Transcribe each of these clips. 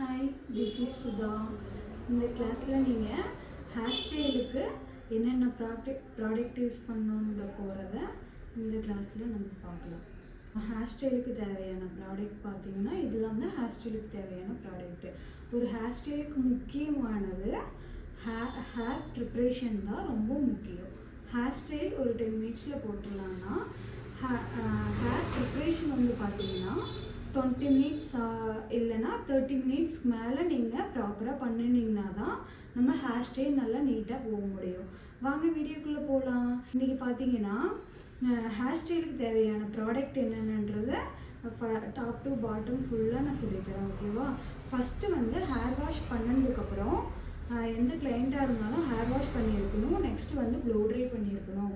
Hi, this is Sudha. இந்த கிளாஸில் நீங்கள் ஹேர் ஸ்டைலுக்கு என்னென்ன ப்ராடக்ட் யூஸ் பண்ணணுன்ற போகிறத இந்த கிளாஸில் நம்ம பார்க்கலாம். ஹேர் ஸ்டைலுக்கு தேவையான ப்ராடக்ட் பார்த்தீங்கன்னா இதெல்லாம் தான் ஹேர் ஸ்டைலுக்கு தேவையான ப்ராடக்ட்டு. ஒரு ஹேர் ஸ்டைலுக்கு முக்கியமானது ஹேர் ப்ரிப்ரேஷன் தான் ரொம்ப முக்கியம். ஹேர் ஸ்டைல் ஒரு 10 மினிட்ஸில் போட்டுடலான்னா ஹேர் ப்ரிப்ரேஷன் வந்து பார்த்தீங்கன்னா 20 மினிட்ஸ் இல்லைன்னா 30 மினிட்ஸ்க்கு மேலே நீங்கள் ப்ராப்பராக பண்ணினீங்கன்னா தான் நம்ம ஹேர் ஸ்டைல் நல்லா நீட்டாக போக முடியும். வாங்க வீடியோக்குள்ளே போகலாம். இன்றைக்கி பார்த்தீங்கன்னா ஹேர் ஸ்டைலுக்கு தேவையான ப்ராடக்ட் என்னென்னன்றதை டாப் டு பாட்டம் ஃபுல்லாக நான் சொல்லித்தரேன், ஓகேவா? ஃபஸ்ட்டு வந்து ஹேர் வாஷ் பண்ணதுக்கப்புறம் எந்த கிளைண்ட்டாக இருந்தாலும் ஹேர் வாஷ் பண்ணியிருக்கணும். நெக்ஸ்ட்டு வந்து ப்ளோ ட்ரை பண்ணியிருக்கணும்.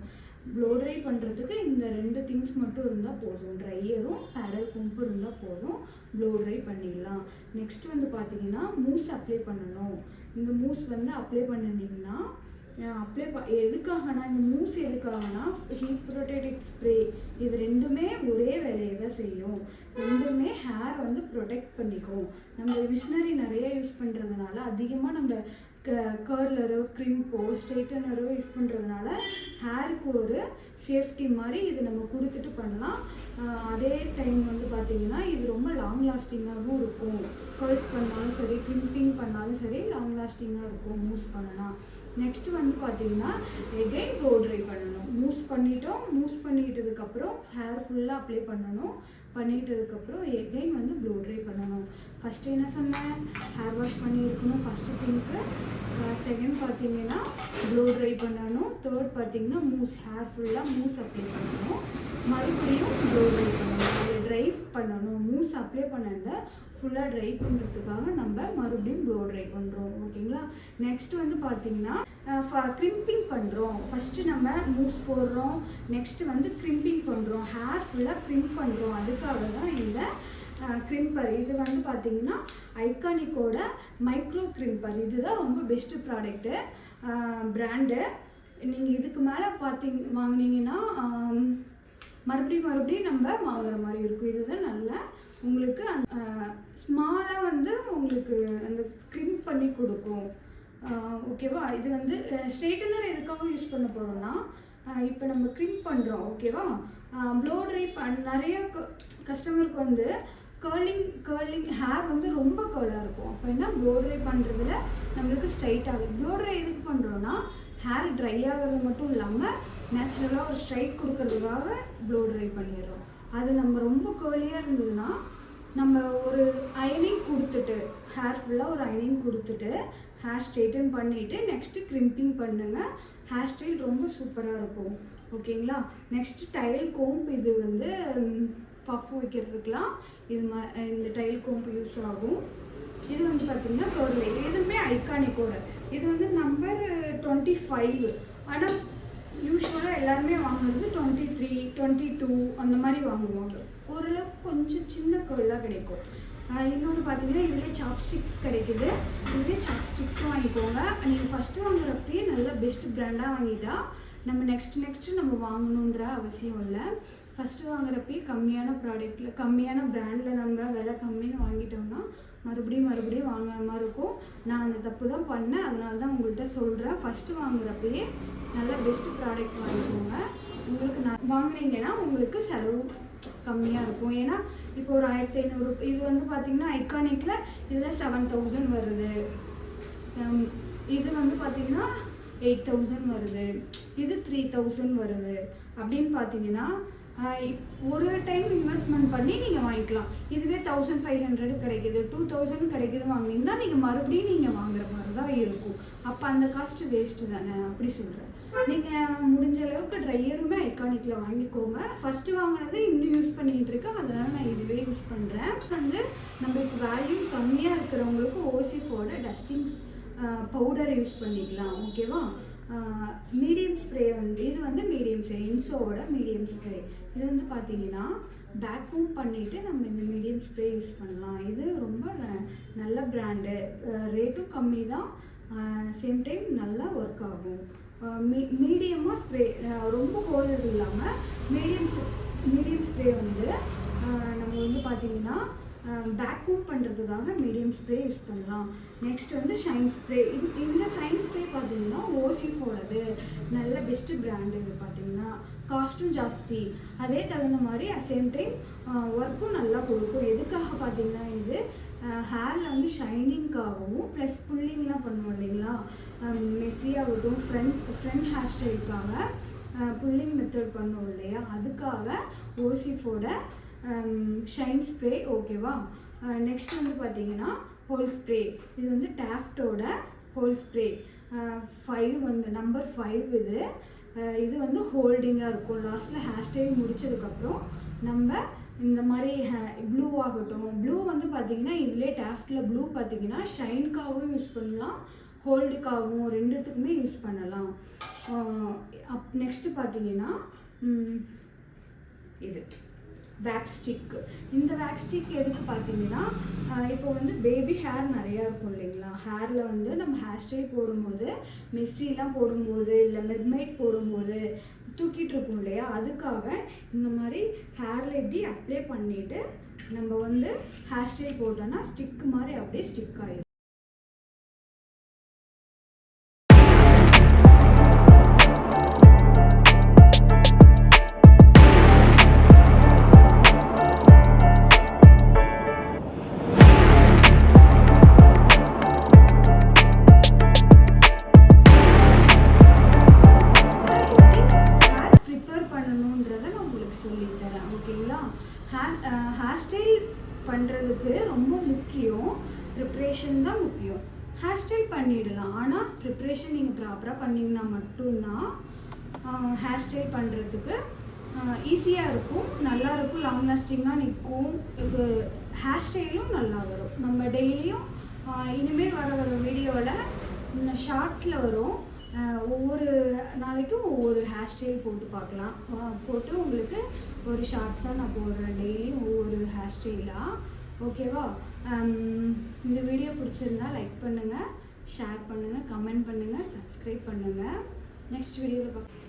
ப்ளோ ட்ரை பண்ணுறதுக்கு இந்த 2 திங்ஸ் மட்டும் இருந்தால் போதும். ட்ரையரும் பேடல் பம்பு இருந்தால் போதும், ப்ளோ ட்ரை பண்ணிடலாம். நெக்ஸ்ட் வந்து பார்த்தீங்கன்னா மூஸ் அப்ளை பண்ணணும். இந்த மூஸ் வந்து அப்ளை பண்ணினீங்கன்னா எதுக்காகனா இந்த மூஸ் எதுக்காகனா ஹீட் ப்ரொடெக்டிவ் ஸ்ப்ரே இது ரெண்டுமே ஒரே வேலையை தான் செய்யும். ரெண்டுமே ஹேர் வந்து ப்ரொடெக்ட் பண்ணிக்கும். நம்ம மிஷினரி நிறைய யூஸ் பண்ணுறதுனால அதிகமாக நம்ம கர்லரோ க்ரிம்போ ஸ்ட்ரெயிட்டனரோ யூஸ் பண்ணுறதுனால ஹேருக்கு ஒரு சேஃப்டி மாதிரி இது நம்ம கொடுத்துட்டு பண்ணலாம். அதே டைம் வந்து பார்த்திங்கன்னா இது ரொம்ப லாங் லாஸ்டிங்காகவும் இருக்கும். கர்ல்ஸ் பண்ணாலும் சரி, கிரிம்பிங் பண்ணாலும் சரி, லாங் லாஸ்டிங்காக இருக்கும் மூஸ் பண்ணலாம். நெக்ஸ்ட்டு வந்து பார்த்திங்கன்னா எகைன் ப்ளோ ட்ரை பண்ணணும். மூஸ் பண்ணிட்டதுக்கப்புறம் ஹேர் ஃபுல்லாக அப்ளை பண்ணணும். பண்ணிட்டதுக்கப்புறம் எகைன் வந்து ப்ளோ ட்ரை பண்ணணும். ஃபஸ்ட்டு என்ன சொன்னேன், ஹேர் வாஷ் பண்ணியிருக்கணும் ஃபஸ்ட்டு திங்க்கு. செகண்ட் பார்த்தீங்கன்னா ப்ளோ ட்ரை பண்ணணும். தேர்ட் பார்த்தீங்கன்னா ஹேர் ஃபுல்லாக மூஸ் அப்ளை பண்ணணும். மறுபடியும் ப்ளோ ட்ரை பண்ணணும். அதை ட்ரை பண்ணணும். மூஸ் அப்ளை பண்ணதை ஃபுல்லாக ட்ரை பண்ணுறதுக்காக நம்ம மறுபடியும் ப்ளோ ட்ரை பண்ணுறோம், ஓகேங்களா? நெக்ஸ்ட் வந்து பார்த்தீங்கன்னா க்ரிம்பிங் பண்ணுறோம். ஃபஸ்ட்டு நம்ம மூஸ் போடுறோம், நெக்ஸ்ட்டு வந்து க்ரிம்பிங் பண்ணுறோம். ஹேர் ஃபுல்லாக க்ரிம்ப் பண்ணுறோம். அதுக்காக தான் இந்த க்ரிம்பர். இது வந்து பார்த்தீங்கன்னா ஐகானிக்கோட மைக்ரோ க்ரிம்பர். இதுதான் ரொம்ப பெஸ்ட்டு ப்ராடக்ட்டு பிராண்டு. நீங்கள் இதுக்கு மேலே வாங்கினீங்கன்னா மறுபடியும் நம்ம வாங்குற மாதிரி இருக்கும். இதுதான் நல்லா உங்களுக்கு ஸ்மாலாக வந்து உங்களுக்கு அந்த க்ரிம்ப் பண்ணி கொடுக்கும், ஓகேவா? இது வந்து ஸ்ட்ரெயிட்டனர் எதுக்காக யூஸ் பண்ண போகிறோம்னா இப்போ நம்ம க்ரிம்ப் பண்ணுறோம், ஓகேவா? ப்ளோ ட்ரை நிறைய கஸ்டமருக்கு வந்து கர்லிங் ஹேர் வந்து ரொம்ப கர்லாக இருக்கும். அப்போ என்ன ப்ளோ ட்ரை பண்ணுறதுல நம்மளுக்கு ஸ்ட்ரைட் ஆகுது. ப்ளோ ட்ரை எதுக்கு பண்ணுறோன்னா ஹேர் ட்ரை ஆகிறது மட்டும் இல்லாமல் நேச்சுரலாக ஒரு ஸ்ட்ரைட் கொடுக்கறதுக்காக ப்ளோ ட்ரை பண்ணிடுறோம். அது நம்ம ரொம்ப கர்லியாக இருந்ததுன்னா நம்ம ஒரு அயனிங் கொடுத்துட்டு ஹேர் ஃபுல்லாக ஒரு அயனிங் கொடுத்துட்டு ஹேர் ஸ்ட்ரெயிட்டன் பண்ணிவிட்டு நெக்ஸ்ட்டு க்ரிம்பிங் பண்ணுங்கள். ஹேர் ஸ்டைல் ரொம்ப சூப்பராக இருக்கும், ஓகேங்களா? Next tail comb. இது வந்து பஃப் வைக்கிறதுக்கெலாம் இந்த டைல் கோம்ப் யூஸ் ஆகும். இது வந்து பார்த்திங்கன்னா கர்லி. இதுவுமே ஐகானிக்கோட. இது வந்து நம்பர் 25. ஆனால் யூஸ்வலாக எல்லாருமே வாங்குறது 23, 22 அந்த மாதிரி வாங்குவாங்க. ஓரளவுக்கு கொஞ்சம் சின்ன கர்லாக கிடைக்கும். இன்னொன்று பார்த்தீங்கன்னா இதில் சாப்ஸ்டிக்ஸ் கிடைக்குது. இதுலேயே சாப்ஸ்டிக்ஸும் வாங்கிக்கோங்க. நீங்கள் ஃபஸ்ட்டு வாங்குறப்பயே நல்ல பெஸ்ட் ப்ராண்டாக வாங்கிட்டா நம்ம நெக்ஸ்ட்டு நம்ம வாங்கணுன்ற அவசியம் இல்லை. ஃபஸ்ட்டு வாங்குறப்பயே கம்மியான ப்ராண்டில் நம்ம விலை கம்மின்னு வாங்கிட்டோம்னா மறுபடியும் வாங்குற மாதிரி இருக்கும். நான் அந்த தப்பு தான் பண்ணேன், அதனால தான் உங்கள்கிட்ட சொல்கிறேன். ஃபஸ்ட்டு வாங்குறப்பயே நல்ல பெஸ்ட்டு ப்ராடக்ட் வாங்கிக்கோங்க. உங்களுக்கு வாங்கினீங்கன்னா உங்களுக்கு செலவு கம்மியாக இருக்கும். ஏன்னா இப்போ ஒரு 1500 இது வந்து பார்த்திங்கன்னா ஐகானிக்கில் இதில் 7000 வருது. இது வந்து பார்த்திங்கன்னா 8000 வருது. இது 3000 வருது. அப்படின்னு பார்த்தீங்கன்னா ஒரு டைம் இன்வெஸ்ட்மெண்ட் பண்ணி நீங்கள் வாங்கிக்கலாம். இதுவே 1500 கிடைக்கிது, 2000 கிடைக்கிது வாங்கினீங்கன்னா நீங்கள் மறுபடியும் வாங்குற மாதிரி தான் இருக்கும். அப்போ அந்த காஸ்ட்டு வேஸ்ட்டு தானே, அப்படி சொல்கிறேன். நீங்கள் முடிஞ்ச அளவுக்கு ட்ரையருமே ஐகானிக்கில் வாங்கிக்கோங்க. ஃபஸ்ட்டு வாங்கினது இன்னும் யூஸ் பண்ணிகிட்டு இருக்கேன், அதனால் நான் இதுவே யூஸ் பண்ணுறேன். வந்து நம்மளுக்கு வேல்யூ கம்மியாக இருக்கிறவங்களுக்கு ஓசிஃபோட டஸ்டிங் பவுடர் யூஸ் பண்ணிக்கலாம், ஓகேவா? மீடியம் ஸ்ப்ரே இது வந்து மீடியம் ஸ்ப்ரே, இன்சோவோட மீடியம் ஸ்ப்ரே. இது வந்து பார்த்தீங்கன்னா பேக்கும் பண்ணிவிட்டு நம்ம இந்த மீடியம் ஸ்ப்ரே யூஸ் பண்ணலாம். இது ரொம்ப நல்ல ப்ராண்டு, ரேட்டும் கம்மி தான், சேம் டைம் நல்லா ஒர்க் ஆகும். மீடியமாக ஸ்ப்ரே, ரொம்ப ஹோல் இல்லாமல் மீடியம் ஸ்ப்ரே வந்து நம்ம வந்து பார்த்திங்கன்னா பேக்கூம் பண்ணுறதுக்காக மீடியம் ஸ்ப்ரே யூஸ் பண்ணலாம். நெக்ஸ்ட் வந்து ஷைன் ஸ்ப்ரே. இந்த ஷைன் ஸ்ப்ரே பார்த்தீங்கன்னா ஓசிஃபோடது நல்ல பெஸ்ட்டு பிராண்டு. இது பார்த்தீங்கன்னா காஸ்ட்டும் ஜாஸ்தி, அதே தகுந்த மாதிரி அட் சேம் டைம் ஒர்க்கும் நல்லா கொடுக்கும். எதுக்காக பார்த்தீங்கன்னா இது ஹேரில் வந்து ஷைனிங்காகவும் ப்ளஸ் புல்லிங்லாம் பண்ணுவோம் இல்லைங்களா, மெஸ்ஸியாகட்டும் ஃப்ரண்ட் ஹேர் ஸ்டைலுக்காக புல்லிங் மெத்தட் பண்ணுவோம் இல்லையா, அதுக்காக ஓசிஃபோட ஷைன் ஸ்ப்ரே. ஓகேவா. நெக்ஸ்ட் வந்து பார்த்தீங்கன்னா ஹோல் ஸ்ப்ரே. இது வந்து டாஃப்டோட ஹோல் ஸ்ப்ரே 5 வந்து நம்பர் 5. இது வந்து ஹோல்டிங்காக இருக்கும். லாஸ்ட்டில் ஹேர் ஸ்டைல் முடித்ததுக்கப்புறம் நம்ம இந்த மாதிரி ப்ளூ ஆகட்டும், ப்ளூ வந்து பார்த்தீங்கன்னா இதிலே டாஃப்டில் ப்ளூ பார்த்தீங்கன்னா ஷைனுக்காகவும் யூஸ் பண்ணலாம், ஹோல்டுக்காகவும், ரெண்டுத்துக்குமே யூஸ் பண்ணலாம். நெக்ஸ்ட்டு பார்த்தீங்கன்னா இது வேக்ஸ் ஸ்டிக். இந்த வேக்ஸ் ஸ்டிக் எதுக்கு பார்த்தீங்கன்னா இப்போ வந்து பேபி ஹேர் நிறையா இருக்கும் இல்லைங்களா, ஹேரில் வந்து நம்ம ஹேர் ஸ்டைல் போடும்போது மெஸ்ஸிலாம் போடும்போது இல்லை மெர்மைட் போடும்போது தூக்கிட்டு இருக்கோம் இல்லையா, அதுக்காக இந்த மாதிரி ஹேரில் இப்படி அப்ளை பண்ணிவிட்டு நம்ம வந்து ஹேர் ஸ்டைல் போட்டோன்னா ஸ்டிக் மாதிரி அப்படியே ஸ்டிக் ஆகிடும். சொல்லித்தரேன். ஓகேங்களா. ஹேர் ஸ்டைல் பண்ணுறதுக்கு ரொம்ப முக்கியம் ப்ரிப்ரேஷன் தான் முக்கியம். ஹேர் ஸ்டைல் பண்ணிடலாம், ஆனால் ப்ரிப்ரேஷன் நீங்கள் ப்ராப்பராக பண்ணிங்கன்னா மட்டும்தான் ஹேர் ஸ்டைல் பண்ணுறதுக்கு ஈஸியாக இருக்கும், நல்லாயிருக்கும், லாங் லாஸ்டிங்காக நிற்கும். இது ஹேர் ஸ்டைலும் நல்லா வரும். நம்ம டெய்லியும் இனிமேல் வர வீடியோவில் ஷார்ட்ஸில் வரும், ஒவ்வொரு நாளைக்கும் ஒவ்வொரு ஹேர் ஸ்டைல் போட்டு பார்க்கலாம். போட்டு உங்களுக்கு ஒரு ஷார்ட்ஸாக நான் போடுறேன் டெய்லியும் ஒவ்வொரு ஹேர் ஸ்டைலாக. ஓகேவா. இந்த வீடியோ பிடிச்சிருந்தா லைக் பண்ணுங்கள், ஷேர் பண்ணுங்கள், கமெண்ட் பண்ணுங்கள், சப்ஸ்கிரைப் பண்ணுங்கள். நெக்ஸ்ட் வீடியோவில் பார்க்கலாம்.